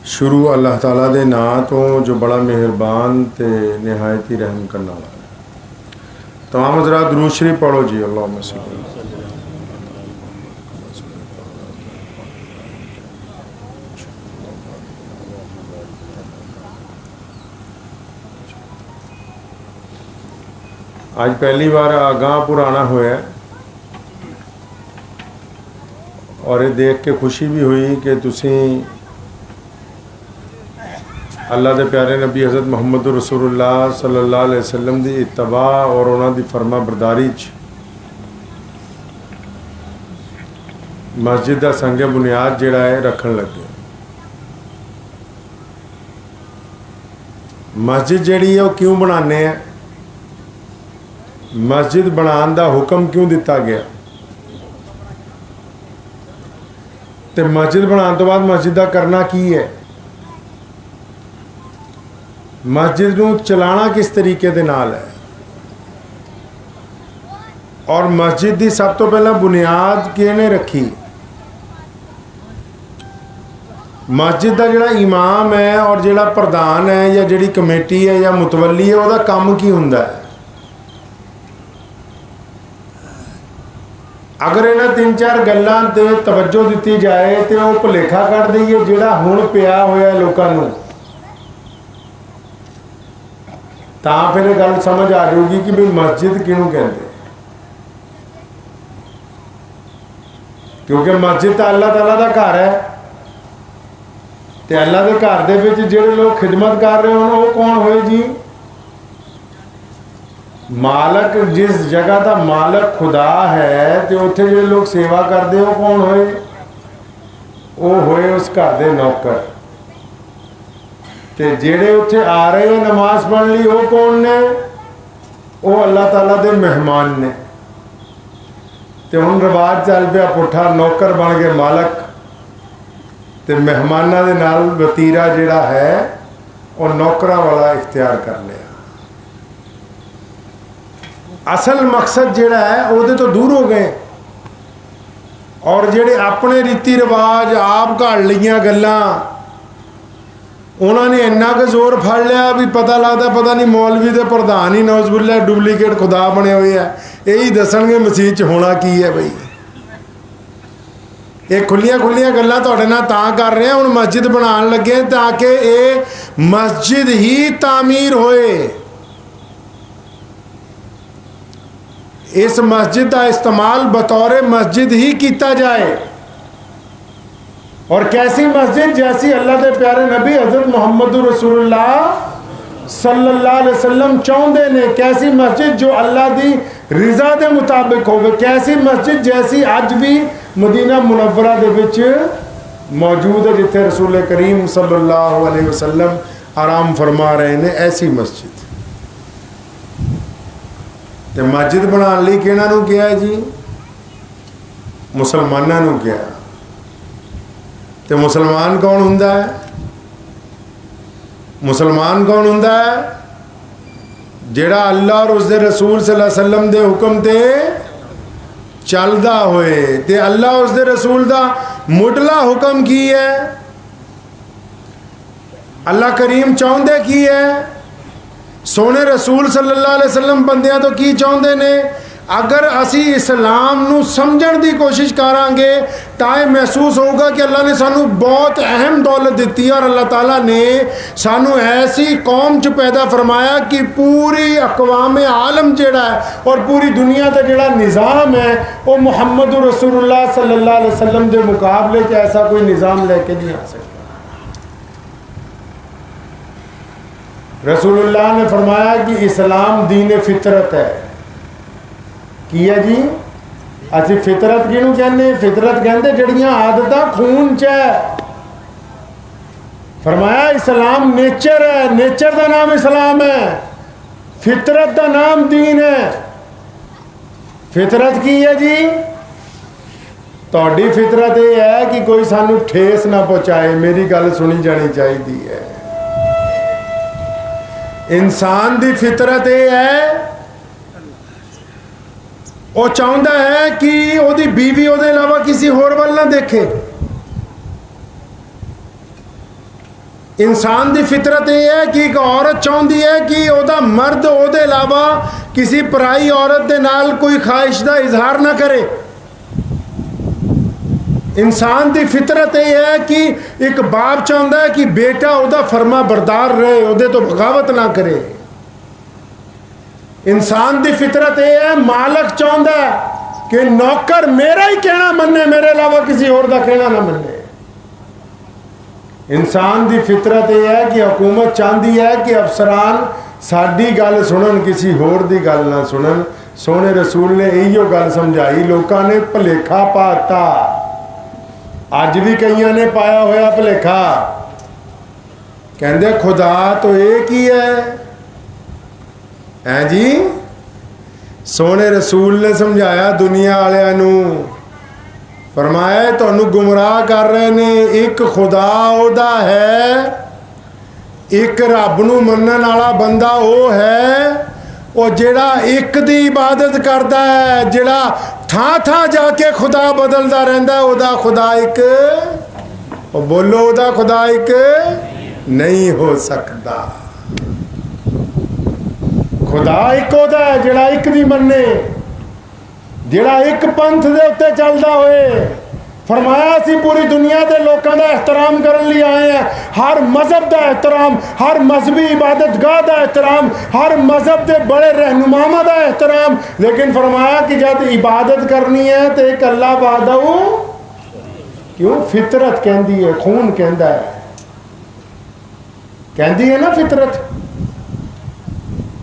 शुरू अल्लाह ताला दे नां तो जो बड़ा मेहरबान ते निहायत ही रहम करने वाला है। तमाम हज़रात दुरूद शरीफ पढ़ो जी। अल्लाहुम्मा सल्ली आज पहली बार आगाह पुराना होया और ये देख के खुशी भी हुई कि तुसी अल्लाह के प्यारे नबी हज़रत मुहम्मद रसूलुल्लाह सल्लल्लाहु अलैहि वसल्लम की इत्तबा और उन्हां दी फरमा बरदारी मस्जिद का संग बुनियाद जिहड़ा है रखन लगे। मस्जिद जिहड़ी है वो क्यों बनाने हैं, मस्जिद बनाने का हुक्म क्यों दिता गया, ते मस्जिद बनाने तो बाद मस्जिद का करना की है, मस्जिद नूं चलाना किस तरीके दे नाल है, और मस्जिद की सब तो पहला बुनियाद किहने रखी। मस्जिद का जिहड़ा इमाम है और जिहड़ा प्रधान है या जिहड़ी कमेटी है या मुतवली है उसका काम की हुंदा है। अगर इन्हां तीन चार गल्लां ते तवज्जो दी जाए तो वह भुलेखा कढ़ दईए जिहड़ा हुण पिया होया लोकां नूं, तां फिर गल समझ आ जाऊगी कि भी मस्जिद किहनूं कहंदे। क्योंकि मस्जिद तो अल्लाह ताला दा घर है, ते अल्लाह के घर दे विच जिहड़े लोग खिदमत कर रहे होण वो कौन होए जी। मालक जिस जगह का मालक खुदा है तो उत्थे जो लोग सेवा करते हो कौन होए, वो होए उस घर के नौकर। ते जेड़े उत्थे आ रहे हैं नमाज पढ़ने ली वो कौन ने, वो अल्लाह ताला दे मेहमान ने। ते हुण रिवाज चल पिया पुठा, नौकर बन गए मालक ते मेहमानां दे नाल वतीरा जिहड़ा है वो नौकरां वाला इख्तियार कर लिया। असल मकसद जिहड़ा है वो तो दूर हो गए, और जिहड़े अपने रीति रिवाज आप घड़ लियां गल्लां उन्होंने इन्ना क जोर फड़ लिया भी पता लगता पता नहीं मौलवी दे प्रधान ही नौजबुल्ला डुप्लीकेट खुदा बने हुए है। यही दसणगे मसीह च होना की है बई। ये खुलियां खुलियां गल्लां तुहाडे नाल तां कर रहे हैं, हुण मस्जिद बनाउण लगे ताकि ये मस्जिद ही तामीर होए, इस मस्जिद का इस्तेमाल बतौर मस्जिद ही किया जाए। और कैसी मस्जिद, जैसी अल्लाह के प्यारे नबी हज़रत मुहम्मद रसूलुल्लाह सल्लल्लाहु अलैहि वसल्लम चाहते ने। कैसी मस्जिद जो अल्लाह की रिजा के मुताबिक हो, कैसी मस्जिद जैसी अज भी मदीना मुनव्वरा दे विच मौजूद है, जिथे रसूल करीम सल्लल्लाहु अलैहि वसल्लम आराम फरमा रहे हैं, ऐसी मस्जिद। तो मस्जिद बनाने लई किहनां नूं कहा जी, मुसलमानां नूं कहा। तो मुसलमान कौन हुंदा है, मुसलमान कौन हुंदा है, जिहड़ा अल्लाह और उसके रसूल सल्लल्लाहु अलैहि वसल्लम दे हुक्म ते चलदा होए। ते अल्लाह उसके रसूल दा मुढला हुक्म की है, अल्लाह करीम चाहुंदे की है, सोने रसूल सल्लल्लाहु अलैहि वसल्लम बंदियां तो की चाहुंदे ने। अगर असी इस्लाम नूं समझण दी कोशिश करांगे तां ये महसूस होगा कि अल्लाह ने सानू बहुत अहम दौलत दी है, और अल्लाह ताला ने सानू ऐसी कौम च पैदा फरमाया कि पूरी अकवाम आलम जिहड़ा है और पूरी दुनिया का जिहड़ा निज़ाम है वो मुहम्मद रसूलुल्लाह सल्लल्लाहु अलैहि वसल्लम के मुकाबले च ऐसा कोई निज़ाम लेके नहीं आ सकता। रसूलुल्लाह ने फरमाया कि इस्लाम दीन फितरत है। की है जी, असी फितरत किहनूं कहने, फितरत कहते जड़ियां आदतां खून च है। फरमाया इस्लाम नेचर है, नेचर का नाम इस्लाम है, फितरत का नाम दीन है। फितरत की है जी, तुहाडी फितरत यह है कि कोई सानू ठेस ना पहुँचाए। मेरी गल सुनी जानी चाहिए है। इंसान की फितरत यह है, वो चाहता है कि उसकी बीवी उसके अलावा किसी होर वाल ना देखे। इंसान की फितरत ये है कि एक औरत चाहती है कि ਉਹਦਾ मर्द ਉਹਦੇ इलावा किसी पराई औरत के नाल कोई ख्वाहिश का इजहार ना करे। इंसान की फितरत यह है कि एक बाप चाहता है कि बेटा ਉਹਦਾ फरमा बरदार रहे, ਉਹਦੇ तो बगावत ना करे। इंसान की फितरत यह है, मालक चाहता है कि नौकर मेरा ही कहना मन्ने, मेरे अलावा किसी और का कहना ना मन्ने। इंसान की फितरत यह है कि हुकूमत चाहती है कि अफसरान साडी गल सुनन, किसी होर दी गल ना सुनन। सोने रसूल ने इहो गल समझाई, लोगों ने भुलेखा पाता, अज भी कईयां ने पाया होया भुलेखा। कहंदे खुदा तो एक ही है जी। सोने रसूल ने समझाया दुनिया वालियां नूं, फरमाया तुहानू गुमराह कर रहे ने, एक खुदा ओदा है, एक रब नूं मनण वाला बंदा वो है, वो जिहड़ा एक दी इबादत करता है, जिहड़ा थां थां जाके खुदा बदलता रहता है, ओदा खुदा एक, वो बोलो ओदा खुदा एक नहीं हो सकता। खुदा एक ओदा है जिहड़ा एक दी मन्ने, जिहड़ा एक पंथ दे उत्ते चलदा होए। फरमाया असी पूरी दुनिया के लोगों का एहतराम करने लिए आए हैं, हर मजहब का एहतराम, हर मजहबी इबादतगाह का एहतराम, हर मजहब के बड़े रहनुमामा का एहतराम। लेकिन फरमाया कि जब इबादत करनी है तो एक अल्लाह वाहदहू, क्यों फितरत कहती है, खून कहता है, कहती है ना फितरत।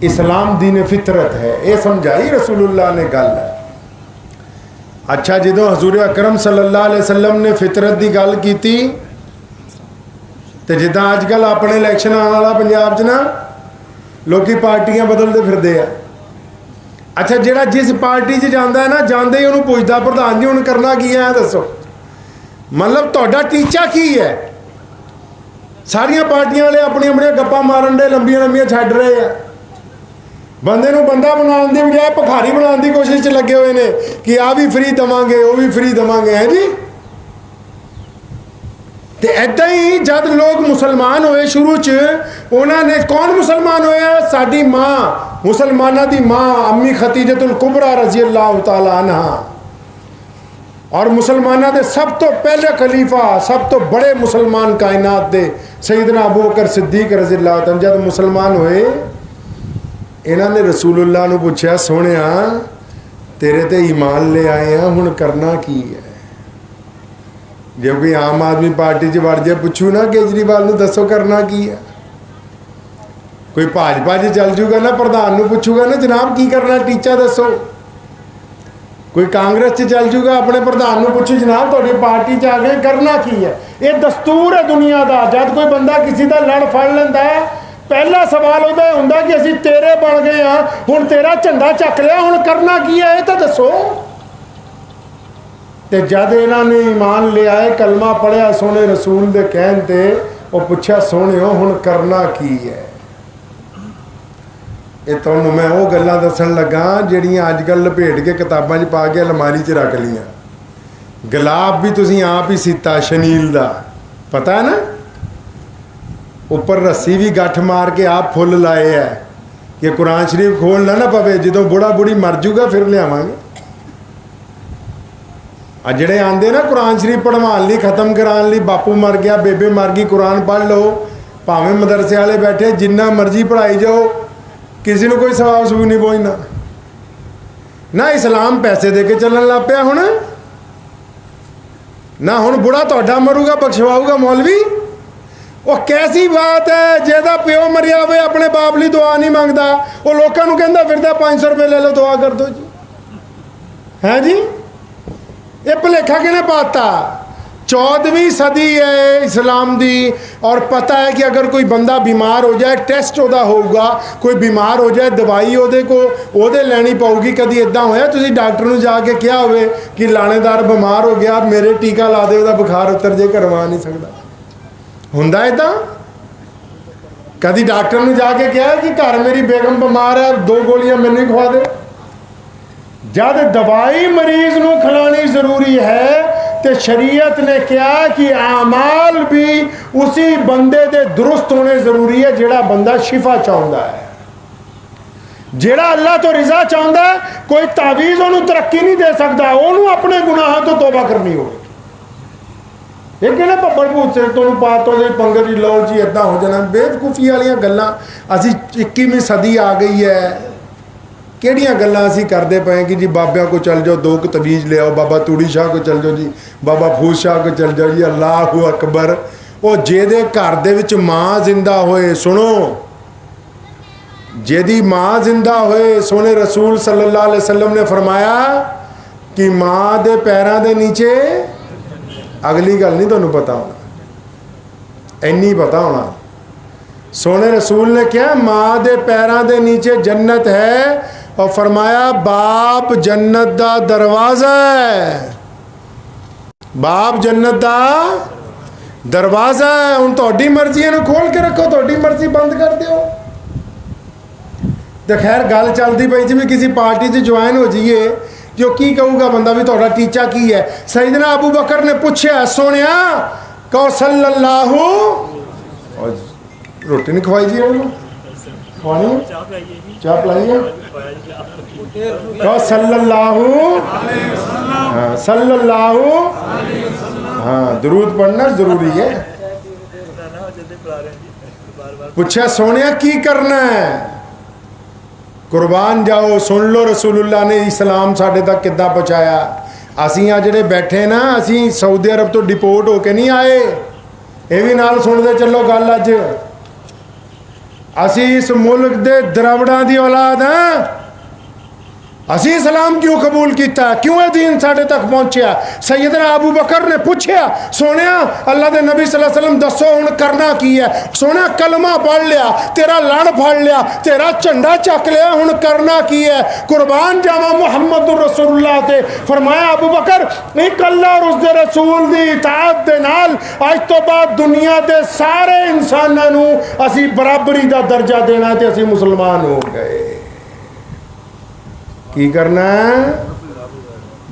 इस्लाम दीन फितरत है, ये समझाई रसूलुल्लाह ने गल। अच्छा जो हजूर अकरम सल्लल्लाहु अलैहि वसल्लम ने फितरत की गल की तो जिदा अजकल अपने इलैक्शन आने वाला पंजाब च ना लोग पार्टियां बदलते फिरते हैं। अच्छा जोड़ा जिस पार्टी च जाता है ना, जाते ही उन्होंने पूछता प्रधान जी उन्हें करना की है दसो, मतलब तुहाडा टीचा की है। सारिया पार्टियां वाले अपनी अपनी गप्पा मारन दे, लंबिया लंबिया छड्ड रहे हैं। बंदे नूं बंदा बनाने की बजाय भिखारी बनाने की कोशिश च लगे हुए हैं कि आ भी फ्री देवांगे, वो भी फ्री देवांगे, है जी। तो ऐदा ही जब लोग मुसलमान होए शुरू च, उन्होंने कौन मुसलमान होया? साडी माँ, मुसलमाना की माँ अम्मी खतीजतुल कुबरा रजी अल्लाह तआला अन्हा, और मुसलमाना के सब तो पहले खलीफा, सब तो बड़े मुसलमान कायनात दे सईदना अबू बकर सिद्दीक रजी अल्लाह तआला जब मुसलमान होए, इन्होंने रसूलुल्लाह नूं पूछा सोहणिया तेरे ते ईमान ले आए हैं, हुण करना की है? जो कोई आम आदमी पार्टी च वड़ जाए, पूछू ना केजरीवाल नूं दसो करना की है। कोई भाजपा च चल जूगा ना, प्रधान नूं पूछूगा ना जनाब की करना, टीचा दसो। कोई कांग्रेस च चल जूगा, अपने प्रधान नूं पूछू जनाब तुहाडी पार्टी च आ गए करना की है। ये दस्तूर है दुनिया का। जब कोई बंदा किसी का लड़ फड़ लेंदा है, पहला सवाल उहदा हुंदा कि असीं तेरे बन गए हाँ, हुण तेरा झंडा चक लिया, हुण करना की है ये तो दसो। ते जद इन्होंने ईमान ले आए, कलमा पढ़िया सोने रसूल दे कहण ते, वो पूछा सोहणिओ हुण करना की है? ये तुहानूं मैं वो गल्लां दस्सण लगा जिहड़ियां अजकल लपेट के किताबां च पा के अलमारी च रख लियां। गुलाब भी तुसीं आप ही सीता शनील दा, पता है ना, ऊपर रस्सी भी गठ मार के आप फुल लाए है कि कुरान शरीफ खोलना ना पवे, जो बुढ़ा बुढ़ी मर जूगा फिर लियावांगे। आ जिहड़े आंदे ना कुरान शरीफ पढ़वाने लई, खत्म कराने लई, बापू मर गया, बेबे मर गई, कुरान पढ़ लो, भावें मदरसे वाले बैठे जिन्ना मर्जी पढ़ाई जाओ, किसी को कोई सवाब सूब नहीं पहुँचना ना। इस्लाम पैसे दे के चलन लग पिया हुण ना, हुण बुढ़ा तुहाडा मरूगा बख्शवाऊगा मौलवी। वो कैसी बात है, जेदा प्यो मरिया हुए अपने बाप ली दुआ नहीं मंगता, वो लोगों को कहता फिरदा 500 रुपये ले लो दुआ कर दो जी, है जी। ये भुलेखा किने पाता? 14वीं सदी है इस्लाम दी, और पता है कि अगर कोई बंदा बीमार हो जाए, टेस्ट ओदा होगा, कोई बीमार हो जाए दवाई ओदे को ओदे लैनी पऊगी। कभी इदा होया तुसीं डॉक्टर नूं जाके क्या होवे कि लाणेदार बीमार हो गया, मेरे टीका ला दे, ओदा बुखार उतर जे, करवा नहीं सकता? हुंदा इदा? कभी डॉक्टर नूं जाके कहा कि घर मेरी बेगम बीमार है, 2 गोलियां मैनूं ही खवा दे? जब दवाई मरीज नूं खिलानी जरूरी है तो शरीयत ने कहा कि आमाल भी उसी बंदे दे दुरुस्त होने जरूरी है जिहड़ा बंदा शिफा चाहता है, जिहड़ा अल्लाह तो रिजा चाहता है। कोई तावीज़ उन्होंने तरक्की नहीं दे सकता, उन्होंने अपने गुनाहों तो तौबा करनी होगी। एक ना भब्बड़ भूत से तुम पा तो पंगे जी लो जी इदा हो जाना, बेवकूफ़ी वाली गल्लां। असी 21वीं सदी आ गई है, किहड़ियां गल्लां असी करते पे कि जी बाबिया को चल जाओ, 2 तवीज़ ले आओ, बाबा तूड़ी शाह को चल जाओ जी, बाबा फूस शाह को चल जाओ जी, अल्लाह अकबर। वो जेदे घर दे विच मां जिंदा होए, सुनो, जेदी मां जिंदा होए, सोने रसूल सल्लल्लाहु अलैहि वसल्लम ने फरमाया कि मां दे पैरों के नीचे, अगली गल नहीं तुहानू पता होना, इन्नी पता होना, सोने रसूल ने क्या, मां दे पैरों के नीचे जन्नत है, और फरमाया बाप जन्नत दा दरवाजा है, बाप जन्नत दा दरवाजा है। हुण तुहाडी मर्जी है, खोल के रखो, तुहाडी मर्जी बंद कर दो। तो खैर गल चलती पई जी भी किसी पार्टी से ज्वाइन हो जाइए, जो की कहूगा बंदा भी तुहाडा टीचा की है। सईदना अबू बकर ने पूछा, सोनिया कहो सल्लल्लाहु, रोटी नहीं खवाई जी, खवानी चाह पिलाइए, कहो सल्लल्लाहु, हाँ सल्लल्लाहु, हाँ दरूद पढ़ना जरूरी है। पूछा सोनिया की करना है, कुर्बान जाओ, सुन लो रसूलुल्लाह ने इस्लाम साढ़े तक किद्दां पहुँचाया। असी आ जिहड़े बैठे ना, असी सऊदी अरब तो डिपोर्ट होके नहीं आए, ये भी नाल सुनते चलो गल। अज असी इस मुल्क दे द्रविड़ां दी औलाद हैं, असी इस्लाम क्यों कबूल किया, क्यों ये दीन साढ़े तक पहुँचा। सैयदना अबू बकर ने पूछा, सोनिया अल्लाह के नबी सल्लल्लाहु अलैहि वसल्लम दसो हुण करना की है। सोनिया कलमा पढ़ लिया, तेरा लड़ फड़ लिया, तेरा झंडा चक लिया, हुण करना की है। कुर्बान जावा मुहम्मदुर रसूलुल्लाह ते। फरमाया अबू बकर, एक अल्लाह और उसदे रसूल दी इताअत दे नाल अज तो बाद दुनिया के सारे इंसानां नूं असी बराबरी का दर्जा देना, ते असी मुसलमान हो गए। की करना है,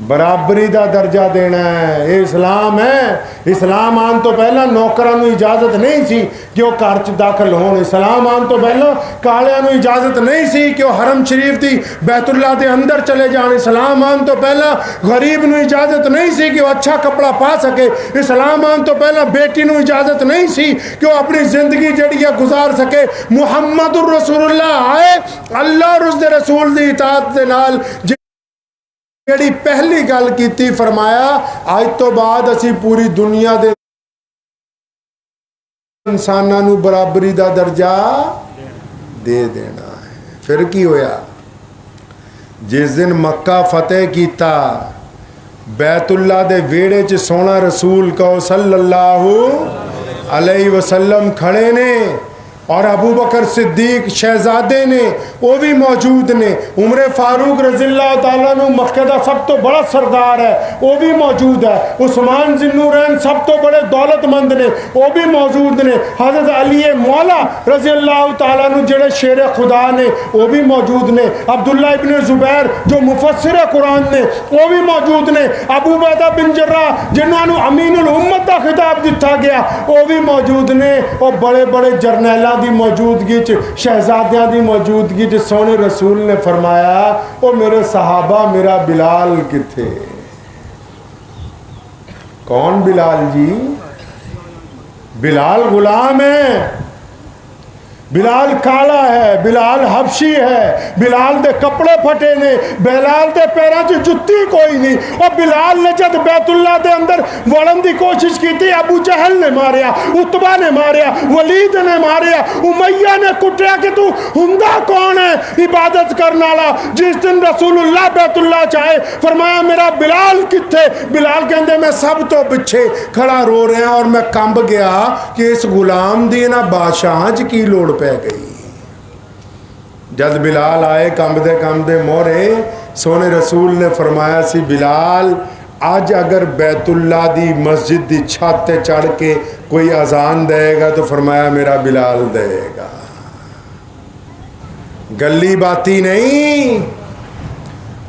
बराबरी का दर्जा देना है। ये इस्लाम है। इस्लाम आने तो पहला नौकरां नूं इजाजत नहीं सी कि वह घर च दाखिल होण। इस्लाम आने तो पहला कालियां नूं इजाजत नहीं सी कि वह हरम शरीफ की बैतुल्लाह के अंदर चले जान। इस्लाम आने तो पहला गरीब नूं इजाजत नहीं सी कि वह अच्छा कपड़ा पा सके। इस्लाम आने तो पहला बेटी नूं इजाजत नहीं सी कि वह अपनी जिंदगी जिहड़ी है गुजार सके। मुहम्मदुर रसूलुल्लाह आए, अल्लाह और उसदे रसूल दी इताअत दे नाल जिहड़ी पहली गल कीती, फरमाया अज तो बाद असी पूरी दुनिया दे इंसानां नूं बराबरी दा दर्जा दे देना है। फिर की होया, जिस दिन मक्का फतेह कीता, बैतुल्लाह दे वेड़े च सोना रसूल कहो सल्लल्लाहु अलैहि वसल्लम खड़े ने, और अबू बकर सिद्दीक शहजादे ने वो भी मौजूद ने। उमर फारूक रज़ियल्लाहु ताला अन्हु मक्के दा सब तो बड़ा सरदार है, वो भी मौजूद है। उस्मान ज़िन्नूरैन सब तो बड़े दौलतमंद ने, वो भी मौजूद ने। हज़रत अली मौला रज़ियल्लाहु ताला अन्हु जेड़े शेर खुदा ने, वो भी मौजूद ने। अब्दुल्ला इब्न ज़ुबैर जो मुफस्सिर कुरान ने, वो भी मौजूद ने। अबू बैदा बिन जर्राह जिन्होंने अमीनुल उम्मत का खिताब दिता गया, वो भी मौजूद ने। और बड़े बड़े जरनैलों की मौजूदगी च, शहजादियां की मौजूदगी च सोने रसूल ने फरमाया, ओ मेरे सहाबा मेरा बिलाल किथे। कौन बिलाल जी? बिलाल गुलाम है, बिलाल काला है, बिलाल हबशी है, बिलाल दे कपड़े फटे ने, बिलाल दे पैरों च जुत्ती कोई नहीं। और बिलाल ने जब बैतुल्लाह दे अंदर वड़न की कोशिश की थी, अबू जहल ने मारिया, उतबा ने मारिया, वलीद ने मारिया, उमैया ने कुटिया कि तू हुंदा कौन है इबादत करने वाला। जिस दिन रसूलुल्लाह बैतुल्लाह चाहे, फरमाया मेरा बिलाल किथे। बिलाल कहते मैं सब तो पिछे खड़ा रो रहा और मैं कंब गया कि इस गुलाम दी ना बादशाह च की लोड़ पै गई। जब बिलाल आए कंबदे मोहरे, सोने रसूल ने फरमाया सी बिलाल आज अगर बैतुल्लाह दी मस्जिद की छत ते चढ़ के कोई अजान देगा तो फरमाया मेरा बिलाल देगा। गली बाती नहीं,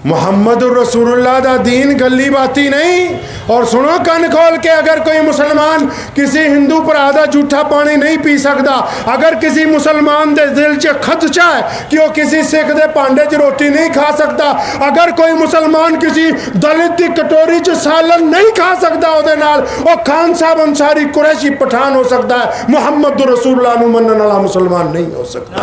मुहम्मद रसूलुल्लाह दा दीन गली बाती नहीं। और सुनो कन खोल के, अगर कोई मुसलमान किसी हिंदू भरा दा जूठा पानी नहीं पी सकता, अगर किसी मुसलमान दे दिल च खदशा है कि वह किसी सिख दे भांडे च रोटी नहीं खा सकता, अगर कोई मुसलमान किसी दलित की कटोरी च सालन नहीं खा सकता, ਉਹਦੇ ਨਾਲ ਉਹ खान साहब अंसारी कुरैशी पठान हो सकता है, मुहम्मद रसूलुल्लाह नूं मनण वाला मुसलमान नहीं हो सकता।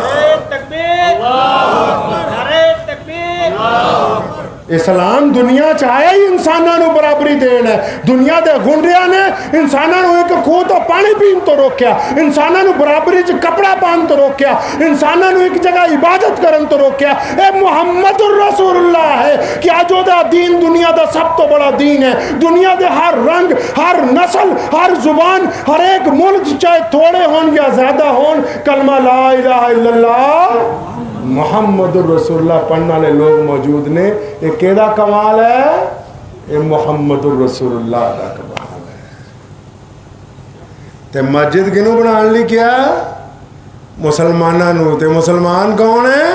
इस्लाम दुनिया च आया ही इंसानों को बराबरी देन है। दुनिया के गुंडिया ने इंसानों को एक खूह तो पानी पीन तो रोकया, इंसानों को बराबरी च कपड़ा पान तो रोकया, इंसानों को एक जगह इबादत करन तो रोकया। ए मुहम्मद रसूलुल्लाह है कि अज ओदा दीन दुनिया का सब तो बड़ा दीन है। दुनिया के हर रंग, हर नस्ल, हर जुबान, हर एक मुल्क चाहे थोड़े होन या ज्यादा होन, कलमा ला इलाहा इल्लल्लाह मुहम्मद रसूलुल्लाह पढ़ने वाले लोग मौजूद ने। ये केदा कमाल है? ये मुहम्मद रसूलुल्लाह का कमाल है। ते मस्जिद किनू बनाने लई क्या? मुसलमाना नू। ते मुसलमान कौन है?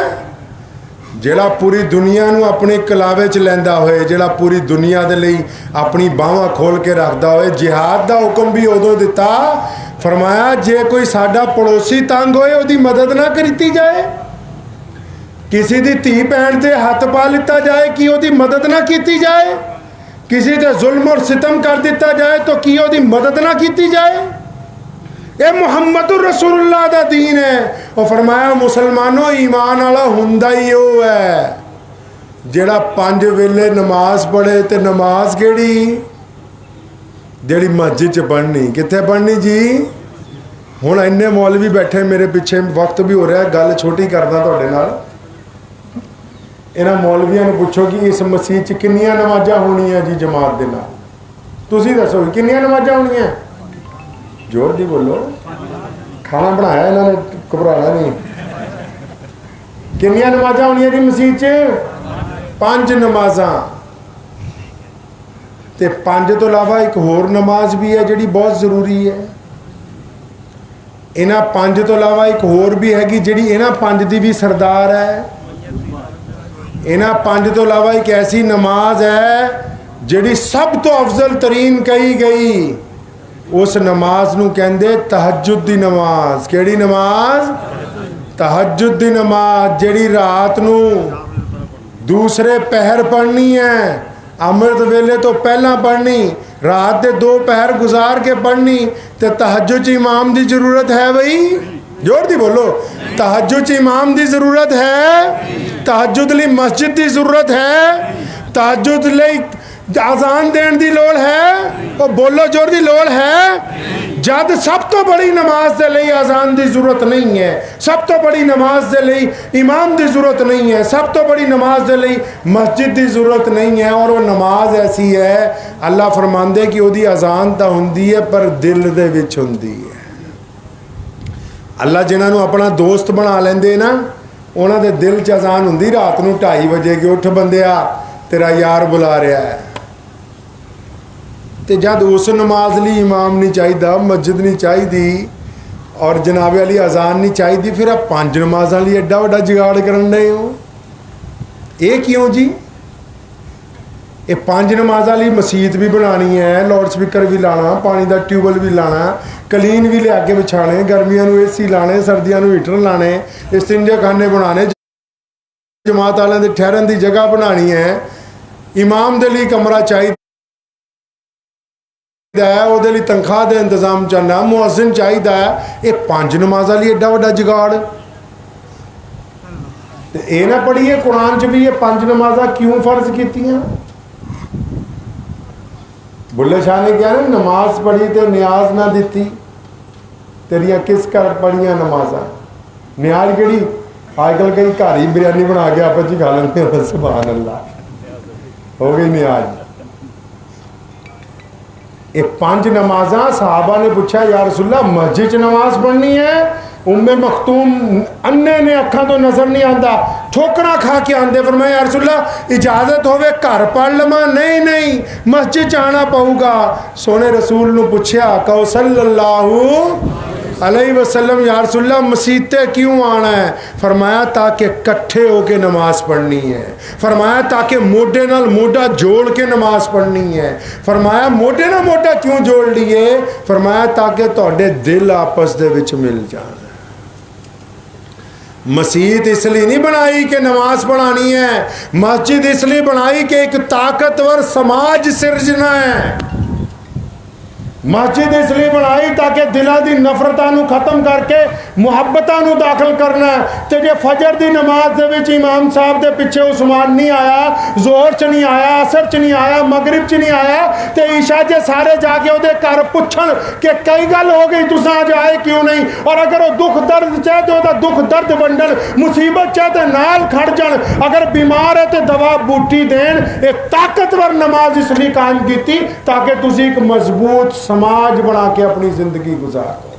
जेड़ा पूरी दुनिया नू अपने कलावे च लैंदा होए, जेड़ा पूरी दुनिया दे लई अपनी बाहां खोल के रखदा होए। जिहाद दा हुक्म भी उदों दिता, फरमाया जे कोई साडा पड़ोसी तंग होए ओदी मदद ना करीती जाए, किसी दी धी भैन से हथ पा लिता जाए कि ओदी मदद ना की जाए, किसी से जुल्म और सितम कर दिता जाए तो कि ओदी मदद ना की जाए। ये मुहम्मद रसूलुल्लाह दा दीन है। और फरमाया मुसलमानों ईमान वाला हुंदा ही वो है जेड़ा 5 वेले नमाज पढ़े। तो नमाज केड़ी? जेड़ी मस्जिद च पढ़नी। कित्थे पढ़नी जी? हुण इन्ने मौलवी बैठे मेरे पीछे, वक्त भी हो रहा है, गल छोटी करदा तुहाडे नाल। इन्हां मौलवियां नूं पुछो कि इस मसीह च किन्नियां नमाज़ां होणियां जी जमात दे नाल? तुसीं दसो किन्नियां नमाज़ां होणियां? जोर दी बोलो। खाना बनाया इन्होंने, घबराना नहीं। किन्नियां नमाज़ां होणियां जी मसीह च? 5 नमाज़ां। ते 5 तो इलावा एक होर नमाज भी है जिहड़ी बहुत ज़रूरी है। इन्हां 5 तो इलावा एक होर भी हैगी जिहड़ी इन्हां 5 दी भी सरदार है। इन्हां 5 तो इलावा एक ऐसी नमाज है जिहड़ी सब तो अफजल तरीन कही गई। उस नमाज नूं कहंदे तहज्जुद दी नमाज। केड़ी नमाज? तहज्जुद दी नमाज, जिहड़ी रात नूं दूसरे पहर पढ़नी है, अमृत वेले तो पहला पढ़नी, रात के 2 पहर गुजार के पढ़नी। तो तहज्जुद च इमाम की जरूरत है बई? जोर दी बोलो। तहज्जुद च इमाम की जरूरत है, तहज्जुद लई मस्जिद की जरूरत है, तहज्जुद लई आजान देने की लोड़ है। और बोलो जोर की लोड़ है। जद सब तो बड़ी नमाज के लिए आजान की जरूरत नहीं है, सब तो बड़ी नमाज के लिए इमाम की जरूरत नहीं है, सब तो बड़ी नमाज के लिए मस्जिद की जरूरत नहीं है। और वो नमाज ऐसी है, अल्लाह फरमांदे कि उसकी आजान तो होंदी है पर दिल दे विच होंदी है। अल्लाह जिन्होंने अपना दोस्त बना लेंदे ना, उन्होंने दिल च आजान होंदी रात को 2:30 बजे कि उठ बंदिया तेरा यार बुला रहा है। तो जब उस नमाज लिए इमाम नहीं चाहिए, मस्जिद नहीं चाहिए और जनाबे वाली अजान नहीं चाहिए, फिर आप 5 नमाज़ों लिए एडा वड्डा जुगाड़ करन रहे हो। ये क्यों जी? ये 5 नमाज़ों लिए मसीत भी बनानी है, लाउड स्पीकर भी लाना, पानी का ट्यूबवैल भी लाना, कलीन भी लिया के बिछाने, गर्मियों में AC लाने, सर्दियों में हीटर लाने, इस्तिंजे खाने बनाने, जमात वालों के ठहरन की जगह बनानी है, इमाम के लिए कमरा चाहिए, ਉਹਦੇ ਲਈ तनख्वाह के इंतजाम करना, मुअज्जिन चाहिए। ये 5 नमाज़ों लिए एडा वड्डा जुगाड़। तो ये ना पढ़िए कुरान च भी ये 5 नमाज़ां क्यों फर्ज कीतियां? बुल्ले शाह ने क्या ना, नमाज पढ़ी तो न्याज ना दी, तेरिया किस घर पढ़िया नमाजा? न्याज केड़ी? आजकल कई घर ही बिरयानी बना के आपस में खा लेते। सुभान अल्लाह, हो गई न्याज। ये 5 नमाज़ां सहाबा ने पूछा या रसूलल्लाह मस्जिद नमाज पढ़नी है? उम्मे मखतूम अन्ने ने अखा तो नजर नहीं आता, ठोकरा खा के आंदे, फरमाया या रसूलल्लाह इजाजत होवे घर पढ़ लवा? नहीं नहीं, मस्जिद आना पऊगा। सोने रसूल ने पूछा, कहो सल्लल्लाहु अलैहि वसल्लम, या रसूलल्लाह मसीते क्यों आना है? फरमाया ताकि इकट्ठे होके नमाज पढ़नी है। फरमाया ताकि मोढे नाल मोढा जोड़ के नमाज पढ़नी है। फरमाया मोढे नाल मोढा क्यों जोड़ लिए? फरमाया ताकि तुहाडे दिल आपस दे विच मिल जाण। मसीत इसलिए नहीं बनाई कि नमाज पढ़ानी है, मस्जिद इसलिए बनाई कि एक ताकतवर समाज सिरजना है। मस्जिद इसलिए बनाई ताकि दिलों की नफरतां नूं खत्म करके मुहब्बतां नूं दाखिल करना है। तो जे फजर की नमाज दे विच इमाम साहब के पिछे उस्मान नहीं आया, जोहर च नहीं आया, असर च नहीं आया, मगरिब च नहीं आया, तो ईशा जे सारे जाके उहदे घर पुछण कि कई गल हो गई तुसां अज आए क्यों नहीं, और अगर वो दुख दर्द चाहे तो वह दुख दर्द वंडन, मुसीबत चाहे तो नाल खड़ जाण, अगर बीमार है तो दवा बूटी देन। एक ताकतवर नमाज इसलिए कायम की ताकि तुसीं एक मजबूत समाज बना के अपनी जिंदगी गुजारो।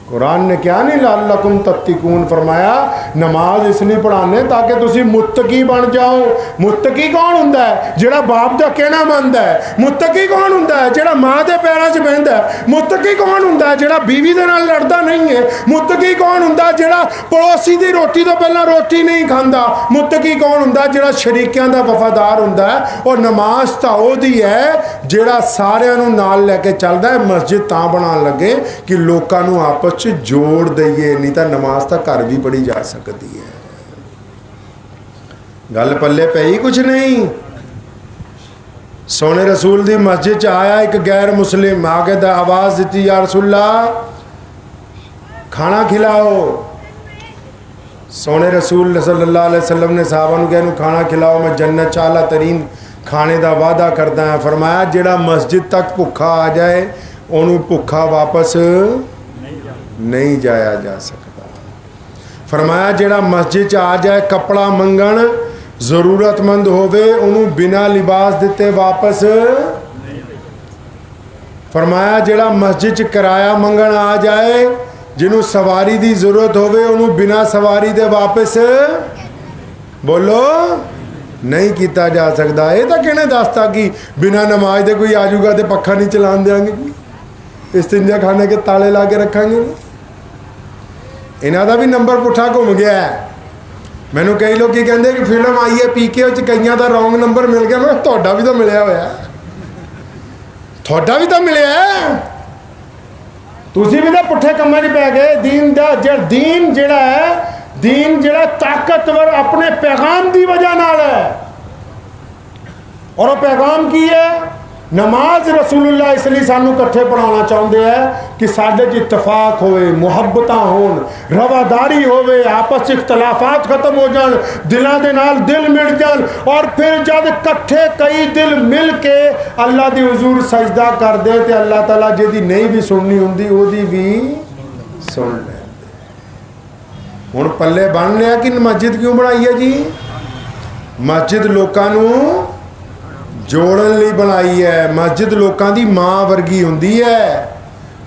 कुरान ने क्या नहीं लअल्लकुम तत्तिकून फरमाया, नमाज इसलिए पढ़ाने ताकि तुसी मुत्तकी बन जाओ। मुत्तकी कौन हुंदा है? जिहड़ा बाप दा कहना मनदा है। मुत्तकी कौन हुंदा है? जिहड़ा मां दे पैरां 'च बहिंदा है। मुत्तकी कौन हुंदा है? जिहड़ा बीवी दे नाल लड़दा नहीं है। मुत्तकी कौन हुंदा है? जिहड़ा पड़ोसी दी रोटी तो पहला रोटी नहीं खांदा। मुत्तकी कौन हुंदा है? जिहड़ा शरीकियां दा वफादार हुंदा है। और नमाज तां ओहदी है जिहड़ा सारियां नूं नाल लैके चलदा है। मस्जिद तां बनाउण लगे कि लोकां नूं आपस जोड़ दईए, नहीं तो नमाज तो घर भी पढ़ी जा सकती है। गल पल्ले पई कुछ नहीं। सोने रसूल दी मस्जिद च आया एक गैर मुस्लिम, आके दा आवाज़ दी, या रसूलल्लाह खाना खिलाओ। सोने रसूल सल्लल्लाहु अलैहि वसल्लम ने साहबा नूं कहा इहनूं खाना खिलाओ, मैं जन्नत च आला तरीन खाने का वादा करदा हां। फरमाया जिहड़ा मस्जिद तक भुखा आ जाए उन्होंने भुखा वापस नहीं जाया जा सकता। फरमाया जिहड़ा मस्जिद च आ जाए कपड़ा मंगण, जरूरतमंद होवे उन्होंने बिना लिबास दिते वापस। फरमाया जिहड़ा मस्जिद च किराया मंगण आ जाए, जिन्हों सवारी की जरूरत होवे उन्होंने बिना सवारी दे वापस बोलो नहीं किया जा सकता। ये तो कहने दसता कि बिना नमाज दे कोई आजूगा तो पक्खा नहीं चलान देंगे, इस्तिंजा खाने के ताले ला के रखेंगे। इन्हों का भी नंबर पुठा घूम गया है। मैनू कई लोग कहते कि फिल्म आई है पी के कई का रॉन्ग नंबर मिल गया। मैं तुहाडा भी तो मिलया होया, तुहाडा भी तो मिलया है, तुसी भी तो पुठे कामां च पै गए। दीन दा दीन जिहड़ा है, दीन जिहड़ा ताकतवर अपने पैगाम की वजह नाल है। और वो पैगाम की है? नमाज रसूलुल्लाह इसलिए सानू इकट्ठे पढ़ाना चाहते हैं कि साडे च इतफाक होवे, मुहब्बतां होन, रवादारी होवे, आपस इख्तलाफात खत्म हो जान, दिलों के नाल दिल मिल जान। और फिर जब इकट्ठे कई दिल मिल के अल्लाह दी हुजूर सजदा कर दे तो अल्लाह ताला जिहदी नहीं भी सुननी हुंदी ओहदी भी सुन ले। हुण पल्ले बन लिया कि मस्जिद क्यों बनाई है जी? मस्जिद लोकां नूं जोड़न लई बनाई है। मस्जिद लोगों की माँ वर्गी हुंदी है।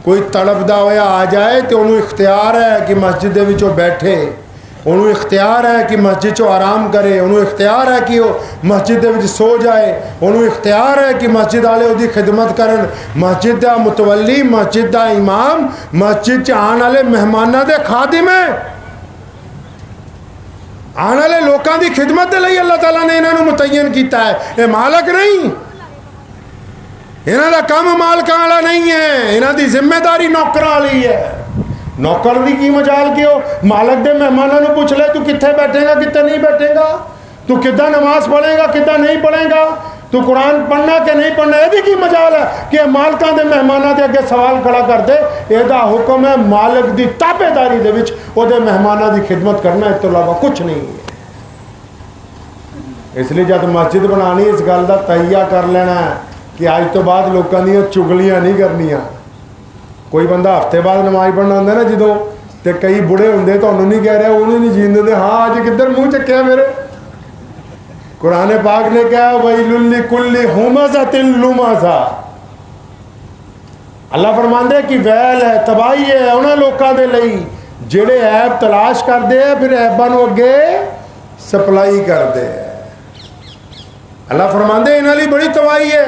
कोई तड़पदा होया आ जाए तो उन्होंने इख्तियार है कि मस्जिद दे विचों बैठे, उन्होंने इख्तियार है कि मस्जिद चो आराम करे, उन्होंने इख्तियार है कि वह मस्जिद दे विच सो जाए, उन्होंने इख्तियार है कि मस्जिद वाले उसकी खिदमत करन। मस्जिद का मुतवली, मस्जिद का इमाम, मस्जिद च आने वाले मेहमानों के खादिम है। आने वाले लोगों की खिदमत के लिए अल्लाह ताला ने इन्होंने मुतयन किया है। ये मालक नहीं, इन्हों का काम मालकां वाला नहीं है, इन्हों की जिम्मेदारी नौकरां वाली है। नौकर की मजाल क्यों? मालक के मेहमानों को पूछ ले तू कित्थे बैठेगा कित्थे नहीं बैठेगा, तू किद्दां नमाज पढ़ेगा किद्दां नहीं पढ़ेगा, तू कुरान पढ़ना कि नहीं पढ़ना, यदि की मजाल है कि मालकां दे मेहमानों के अगे सवाल खड़ा कर दे। यदा हुक्म है मालिक की ताबेदारी दे विच ओहदे मेहमानों की खिदमत करना, इस तो इलावा कुछ नहीं है। इसलिए जब मस्जिद बनानी इस गल का तहिया कर लेना है कि अज तो बाद लोगों दी चुगलियां नहीं करनियां। कोई बंदा हफ्ते बाद नमाज पढ़ना होंगे ना जो, तो कई बुढ़े होंगे तो नहीं कह रहे उन्हें नहीं जीन देते, हाँ अज किधर मुँह चक्या मेरे। कुरान पाक ने कहा वैलुल लिकुल्लि हुमज़तिन लुमज़ा। अल्लाह फरमांदे कि वैल है, तबाही है उन्होंने लोगों के लिए जेड़े ऐब तलाश करते हैं फिर ऐबां नूं अगे सप्लाई करते हैं। अल्लाह फरमांदे इन्हां लई बड़ी तबाही है।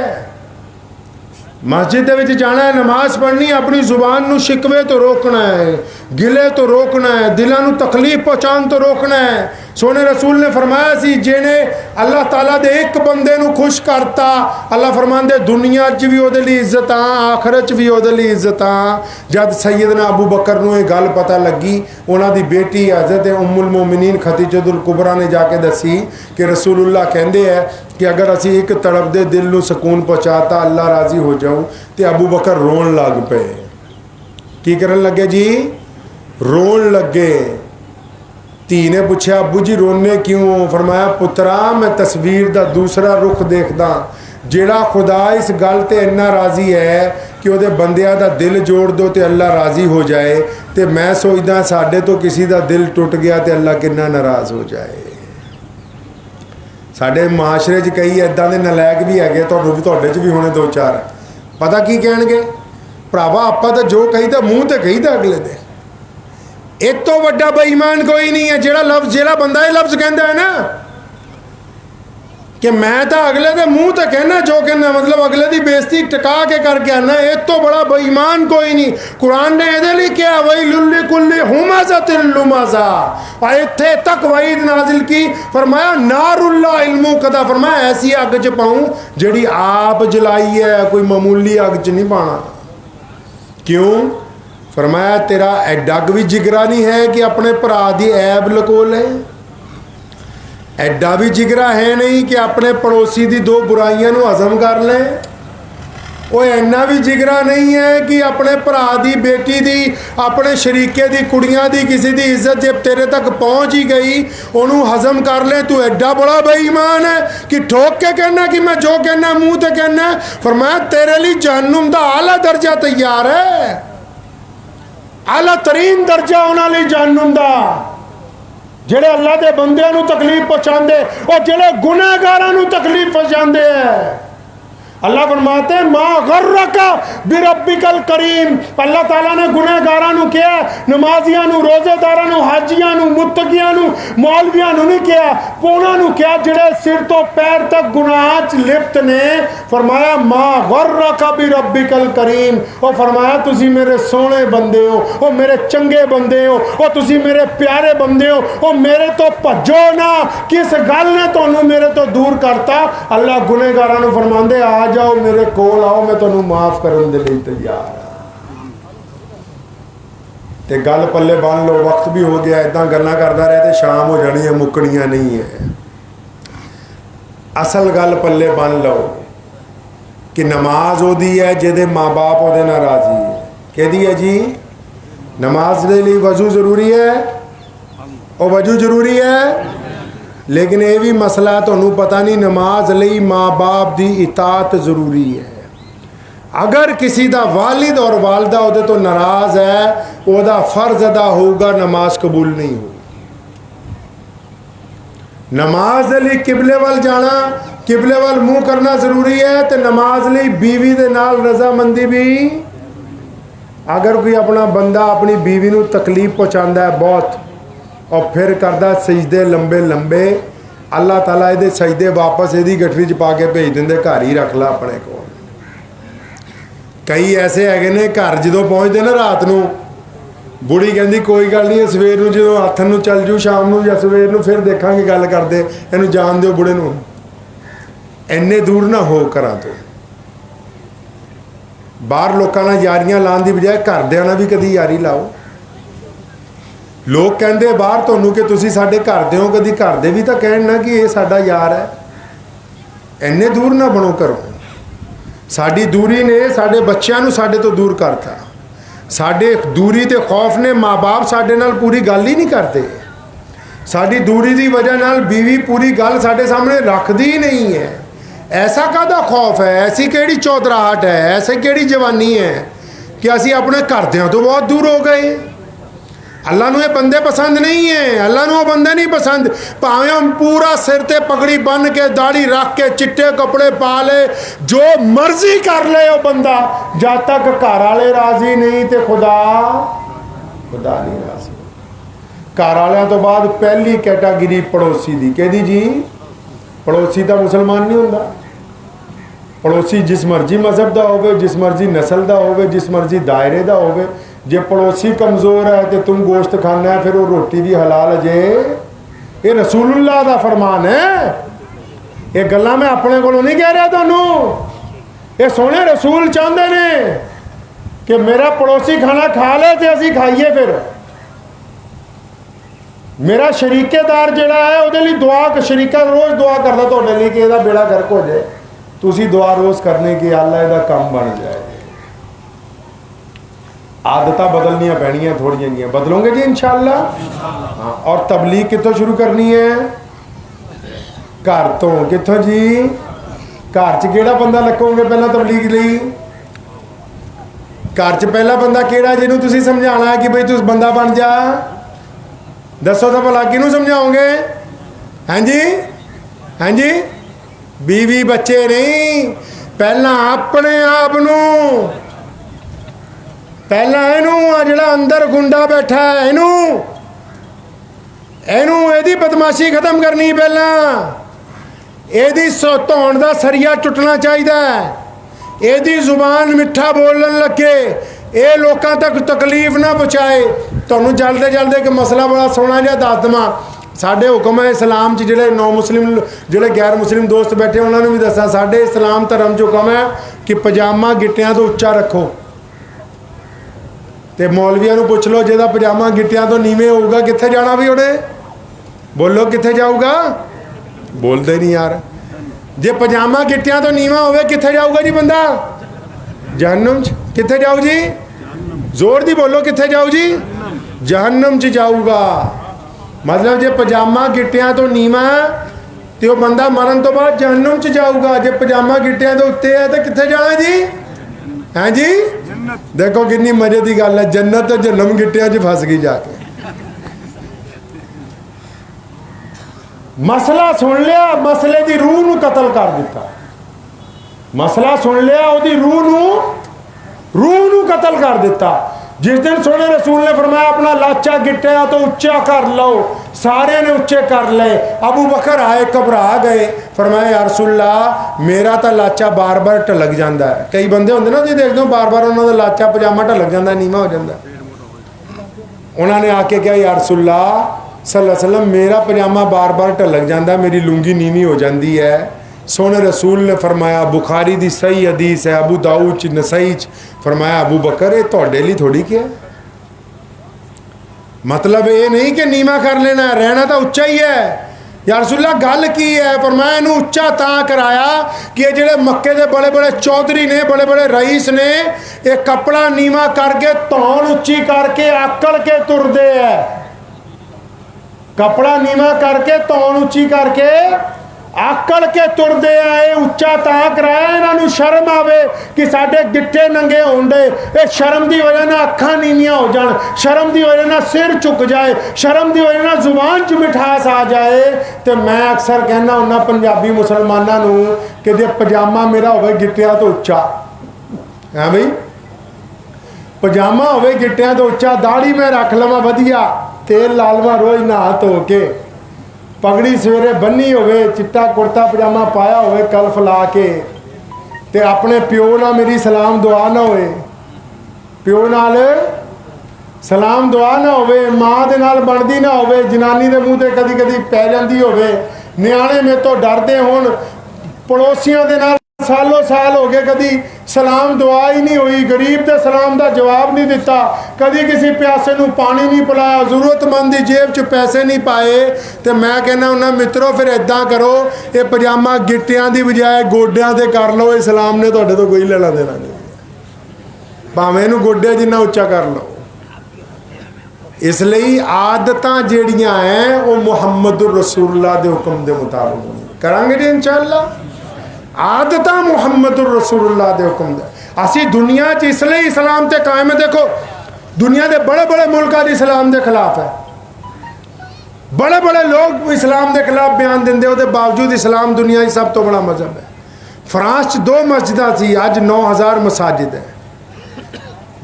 मस्जिद दे विच जाना है, नमाज पढ़नी, अपनी जुबान नू शिकवे तो रोकना है, गिले तो रोकना है, दिलों नू तकलीफ पहुँचाने तो रोकना है। सोने रसूल ने फरमाया सी जिन्हें अल्लाह ताला दे एक बंदे नू खुश करता, अल्लाह फरमांदे दुनिया च भी ओहदे लई इज्जत आ, आखिरत च भी ओहदे लई इज्जत आ। जब सैयदना अबू बकर नू ये गल पता लगी, उन्हां दी बेटी हज़रत उम्मुल मोमिनीन खदीजतुल कुबरा ने जाके दसी कि रसूलुल्लाह कहंदे है कि अगर असी एक तड़पदे दिल नू सकून पहुँचाता अल्लाह राजी हो जाऊँ। तो अबू बकर रोन लग पे। की करन लगे जी? रोन लगे। धी ने पूछा अबू जी रोने क्यों? फरमाया पुत्रा मैं तस्वीर का दूसरा रुख देखदा, जेड़ा खुदा इस गल ते इन्ना राजी है कि उहदे बंदियां दा दिल जोड़ दो तो अल्लाह राजी हो जाए, तो मैं सोचदा साडे तो किसी का दिल टुट गया तो अल्लाह कितना नाराज़ हो जाए। साडे माशरे च कई इदां दे नलायक भी है, तुहाडे च भी होने दो चार। पता की कहणगे? भरावा आपां तां जो कहीदा मूँह ते कहीदा अगले दे। एक तो वड्डा बेईमान कोई नहीं है। जेड़ा बंदा ये लफ्ज़ कहता है ना कि मैं तो अगले दे मुंह तो कहना जो कहना, मतलब अगले की बेइज्जती टिका के करके आना, एक तो बड़ा बेईमान कोई नहीं। कुरान ने ये लिए क्या वही लुल्ली कुल्ली हुमाजा तिल्लुमाजा, और इत्थे तक वईद नाजिल की, फरमाया नारुल्ला इल्मु कदा, फरमाया ऐसी अग च पाऊँ जिहड़ी आप जलाई है, कोई मामूली अग च नहीं पाना। क्यों? फरमाया तेरा एडा भी जिगरा नहीं है कि अपने भरा दी ऐब लको ले, एडा भी जिगरा है नहीं कि अपने पड़ोसी दी दो बुराइयां नू हजम कर ले, वो इन्ना भी जिगरा नहीं है कि अपने भरा दी बेटी दी, अपने शरीके दी कुड़ियां दी किसी दी इज्जत जब तेरे तक पहुंच ही गई उन्होंने हजम कर ले। तू एडा बड़ा बेईमान है कि ठोक के कहना कि मैं जो कहना मुंह ते कहना। फरमाया तेरे लिए जहन्नुम दा आला दर्जा तैयार है, आला तरीन दर्जा उन्होंने जहन्नुम दा, जेड़े अल्लाह के बंदे नू तकलीफ पहुँचाते और जेड़े गुनहगारां नू तकलीफ पहुँचाते हैं। अल्लाह फरमाते माँ गर्रका बिरब्बिकल करीम, अल्लाह ताला ने गुनहगारां नू किया, नमाजियां नू, रोजेदारां नू, हाजियां नू, मुत्तकियां नू, मौलवियां नू नहीं किया, उन्हां नू किया जेड़े सिर तो पैर तक गुनाह च लिप्त ने। फरमाया माँ गर्रका बिरब्बिकल करीम, और फरमाया तुसी मेरे सोहने बंदे हो, ओ मेरे चंगे बंदे हो, ओ तुसी मेरे प्यारे बंदे हो, ओ मेरे तो भज्जो ना। किस गल ने तुहानू मेरे तो दूर करता? अल्लाह गुनहगारां नू फरमांदे आ जाओ मेरे कोल आओ, मैं तुहानू माफ करने दे लिए तैयार हाँ। ते गल पल्ले बन लो, वक्त भी हो गया, इदां गल्लां करदा रहे तो शाम हो जानी है, मुकनियां नहीं है। असल गल पल्ले बन लो कि नमाज ओदी है जिहदे माँ बाप ओहदे नाल राजी है। कहदी है जी नमाज दे लिए वजू जरूरी है, और वजू जरूरी है, लेकिन ये भी मसला तुहानू पता नहीं, नमाज लई माँ बाप की इताअत जरूरी है। अगर किसी का वालिद और वालदा उहदे तो नाराज़ है, वह फर्ज अदा होगा, नमाज कबूल नहीं होगी। नमाज लई किबले वाल जाना, किबले वाल मुँह करना जरूरी है, तो नमाज लई बीवी दे नाल रजामंदी भी। अगर कोई अपना बंदा अपनी बीवी नू तकलीफ पहुँचाता है बहुत, और फिर करदा सजदे लंबे लंबे, अल्लाह ताला ये सजदे वापस यदी गठरी च पा के भेज देंदे, घर ही रख ला अपने को। कई ऐसे है ने घर जो पहुँचते ना रात को, बुढ़ी कहती कोई गल नहीं, सवेर में जो हथ न चल जू, शाम को या सवेर में फिर देखा गल करते, इनू जान दो बुढ़े नू। इन्ने दूर ना हो घरां तो, बाहर लोगों नाल यारियां लाने की बजाय घरदियां नाल भी कदी यारी लाओ। लोग कहते बाहर तुहानू कि तुसी साडे घर दे हो, कदी घर दे भी तो कहण ना कि ये साडा यार है। इन्ने दूर ना बनो करो। साडी दूरी ने साडे बच्चों नू साडे तो दूर करता। साडे दूरी ते खौफ ने माँ बाप साडे नाल पूरी गल ही नहीं करते। साडी दूरी की वजह नाल बीवी पूरी गल साडे सामने रखती ही नहीं है। ऐसा काहदा खौफ है? ऐसी केड़ी चौधराहट है? ऐसी केड़ी जवानी है कि असी अपने घरदियां तो बहुत दूर हो गए। अल्लाह नू ये बंदे पसंद नहीं है, अल्लाह नू वो बंदे नहीं पसंद। भावें हम पूरा सिर ते पगड़ी बन के दाढ़ी रख के चिट्टे कपड़े पा ले, जो मर्जी कर ले वो बंदा, जब तक घर वाले राजी नहीं तो खुदा नहीं राजी। घर वालों तो बाद पहली कैटागरी पड़ोसी दी, कहदी जी पड़ोसी तो मुसलमान नहीं होंदा। पड़ोसी जिस मर्जी मजहब का हो, जिस मर्जी नस्ल का हो, जिस मर्जी दायरे का हो, जे पड़ोसी कमज़ोर है तो तुम गोश्त खाना है, फिर वो रोटी भी हलाल अजे। ये रसूलुल्लाह का फरमान है। ये गल्लां मैं अपने को नहीं कह रहा तुहानू, ये सोने रसूल चाहते ने कि मेरा पड़ोसी खाना खा ले तो असी खाइए। फिर मेरा शरीकेदार जिहड़ा है उहदे लई दुआ, शरीका रोज़ दुआ करता तुहाडे लई कि इहदा बेड़ा गर्क हो जाए। तुसी दुआ रोज़ करने की अल्लाह इहदा काम बन जाए। आदत बदलनिया पैनियां थोड़ियां जिहियां, बदलोगे जी इंशाअल्लाह। हाँ, और तबलीग कितों शुरू करनी है? घर तो। कितों जी? घर च केड़ा बंदा लकोगे पहला तबलीग लई? घर च पहला बंदा केड़ा जिन्होंने तुसी समझाना है कि भाई तू बंदा बन जा? दसो तो भला किनू समझाओगे? हाँ जी, हाँ जी। बीवी बच्चे नहीं, पहला अपने आप नू, पहला इनू आ जिहड़ा अंदर गुंडा बैठा है इनू एदी बदमाशी खत्म करनी। पहला एदी धौण दा सरिया टुटना चाहिए। एदी जुबान मिठा बोलन लगे, ये लोगों तक तकलीफ ना पहुँचाए। तुहानू जल्दे जल्दे एक मसला बड़ा सोहना जिहा दस देवां। साढ़े हुक्म है इस्लाम च जिहड़े नौ मुस्लिम जिहड़े गैर मुस्लिम दोस्त बैठे उन्होंने भी दसा, साढ़े इस्लाम धर्म च हुक्म है कि पजामा गिट्टियां तो उच्चा रखो। तो मौलविया नू पुछ लो, जिहदा पजामा गिट्टियां तो नीवें होऊगा कित्थे जाना भी उन्हें? बोलो कित्थे जाऊगा? बोलते नहीं यार। जे पजामा गिट्टियां तो नीवा होवे कित्थे जाऊगा जी बंदा? जहन्नम च। कित्थे जाऊ जी? जोर दी बोलो, कित्थे जाऊ जी? जहन्नम च जाऊगा। मतलब जे पजामा गिट्टियां तो नीवा तो बंदा मरन तो बाद जहन्नम च जाऊगा। जे पजामा गिट्टियां तो उत्ते है तो कित्थे जाना जी? हैं जी? देखो कितनी मजे की गल है, जन्नत तो जहन्नम गिट्टियां च फस गई जाके। मसला सुन लिया, मसले की रूह नू कतल कर दिता। मसला सुन लिया, उहदी रूह नू कतल कर दिता। जिस दिन सोने रसूल ने फरमाया अपना लाचा गिट्टिया तो उच्चा कर लो, सारे ने उच्चे कर ले। अबू बकर आए, घबरा गए, फरमाया या रसूलल्लाह मेरा तो लाचा बार बार ढलक जाता है। कई बंदे होंगे ना, तुम देखते हो बार बार उन्होंने लाचा पजामा ढलक जाता, नीवा हो जाता। उन्होंने आके कहा या रसूलल्लाह सल्लल्लाहु अलैहि वसल्लम मेरा पजामा बार बार ढलक जाता, मेरी लुंगी नीवी हो जाती है। सोने रसूल ने फरमाया, बुखारी दी सही हदीस है, अबू दाऊद च नसई च, फरमाया अबू बकर ये तुहाडे लई थोड़ी क्या, मतलब ये नहीं कि नीवा कर लेना, रहना तो उच्चा ही है। या रसूलल्लाह गल की है? फरमाया इनू उच्चा तां कराया कि ये जिहड़े मक्के दे बड़े बड़े चौधरी ने, बड़े बड़े रईस ने, ये कपड़ा नीवा करके धौन उच्ची करके आकड़ के तुरदे है। कपड़ा नीवा करके धौन उच्ची करके आकड़ के तुरदे आए। उच्चा तां कराया इन्हों शर्म आवे कि साडे गिट्टे नंगे होंदे। ये शर्म की वजह ना अखां नीवियां हो जान, शर्म की वजह ना सिर झुक जाए, शर्म की वजह ना जुबान च मिठास आ जाए। तो मैं अक्सर कहना हुन्ना पंजाबी मुसलमानों नूं कि जे पजामा मेरा होवे गिट्टियां तो उच्चा है, बई पजामा होवे गिट्टियां तो उच्चा, दाढ़ी मैं रख लवां वधिया, तेल ला लवां रोज़ नहा धो के, पगड़ी सवेरे बन्नी होवे, चिट्टा कुर्ता पजामा पाया होवे कल्फ ला के, ते अपने प्यो ना मेरी सलाम दुआ ना होए, प्यो नाल सलाम दुआ ना होवे, माँ दे नाल बनदी ना होवे, जनानी दे मूँह ते कदी कदी पै जांदी होवे, नियाणे मेरे तो डरदे होण, पड़ोसियों दे नाल सालों साल हो गए कदी सलाम दुआ ही नहीं हुई, गरीब के सलाम का जवाब नहीं दिता, कदी किसी प्यासे नू पानी नहीं पिलाया, जरूरतमंद की जेब च पैसे नहीं पाए। तो मैं कहना उन्हें मित्रों फिर इदा करो, ये पजामा गिट्टियां की बजाय गोड्या से कर लो, इस्लाम ने तुहाडे तो कोई लेना देना नहीं, भावें इनू गोड्या जिन्ना उच्चा कर लो। इसलिए आदतां जिहड़ियां हैं वो मुहम्मदुर रसूलुल्लाह दे हुक्म के मुताबिक करांगे जी इंशाअल्लाह। आदत मुहम्मदुर रसूलुल्लाह दे हुक्म दे असी दुनिया च इसलिए इस्लाम ते कायम है। देखो दुनिया के बड़े बड़े मुल्कों के इस्लाम के खिलाफ है, बड़े बड़े लोग इस्लाम के खिलाफ बयान देंगे, उसके बावजूद इस्लाम दुनिया की सब तो बड़ा मजहब है। फ्रांस 2 मस्जिदां सी, अज 9000 मसाजिद है।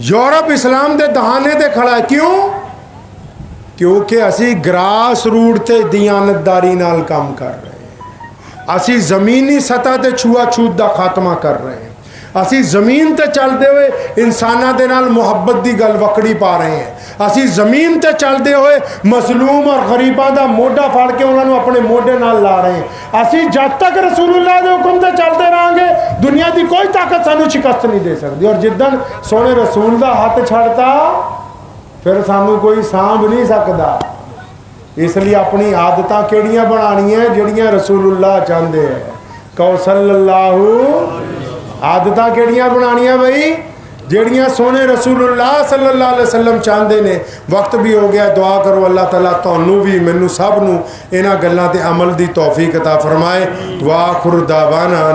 यूरोप इस्लाम के दहाने ते खड़ा है, क्यों? क्योंकि असी ग्रास रूट से दयानतदारी नाल काम कर रहे हैं। ਅਸੀਂ ਜ਼ਮੀਨੀ ਸਤਹ ਤੇ ਛੂਆ-ਛੂਤ ਦਾ ਖਾਤਮਾ ਕਰ ਰਹੇ ਹਾਂ। ਅਸੀਂ ਜ਼ਮੀਨ ਤੇ ਚੱਲਦੇ ਹੋਏ ਇਨਸਾਨਾਂ ਦੇ ਨਾਲ ਮੁਹੱਬਤ ਦੀ ਗੱਲ ਵਕੜੀ ਪਾ ਰਹੇ ਹਾਂ। ਅਸੀਂ ਜ਼ਮੀਨ ਤੇ ਚੱਲਦੇ ਹੋਏ ਮਜ਼ਲੂਮ ਔਰ ਗਰੀਬਾਂ ਦਾ ਮੋਢਾ ਫੜ ਕੇ ਉਹਨਾਂ ਨੂੰ ਆਪਣੇ ਮੋਢੇ ਨਾਲ ਲਾ ਰਹੇ ਹਾਂ। ਅਸੀਂ ਜਦ ਤੱਕ ਰਸੂਲੁल्लाह ਦੇ ਹੁਕਮ ਤੇ ਚੱਲਦੇ ਰਹਾਂਗੇ ਦੁਨੀਆ ਦੀ ਕੋਈ ਤਾਕਤ ਸਾਨੂੰ ਸ਼ਿਕਸਤ ਨਹੀਂ ਦੇ ਸਕਦੀ। ਔਰ ਜਿੱਦਣ ਸੋਹਣੇ ਰਸੂਲ ਦਾ ਹੱਥ ਛੱਡਤਾ ਫਿਰ ਸਾਨੂੰ ਕੋਈ ਸਾਂਭ ਨਹੀਂ ਸਕਦਾ। ਇਸ ਲਈ ਆਪਣੀ ਆਦਤਾਂ ਕਿਹੜੀਆਂ ਬਣਾਉਣੀਆਂ ਜਿਹੜੀਆਂ ਰਸੂਲੁल्लाह ਚਾਹੁੰਦੇ ਹੈ। ਕਹੋ ਸੱਲੱਲਾਹੁ आदत केड़ियां बनानिया बई जेड़ियां सोने रसूलुल्लाह सल्लल्लाहु अलैहि वसल्लम चाहते ने। वक्त भी हो गया, दुआ करो अल्लाह ताला तुहानू भी मैनू सब नू इन्हां गल्लां ते अमल दी तौफीक अता फरमाए। वा आखिर दावाना।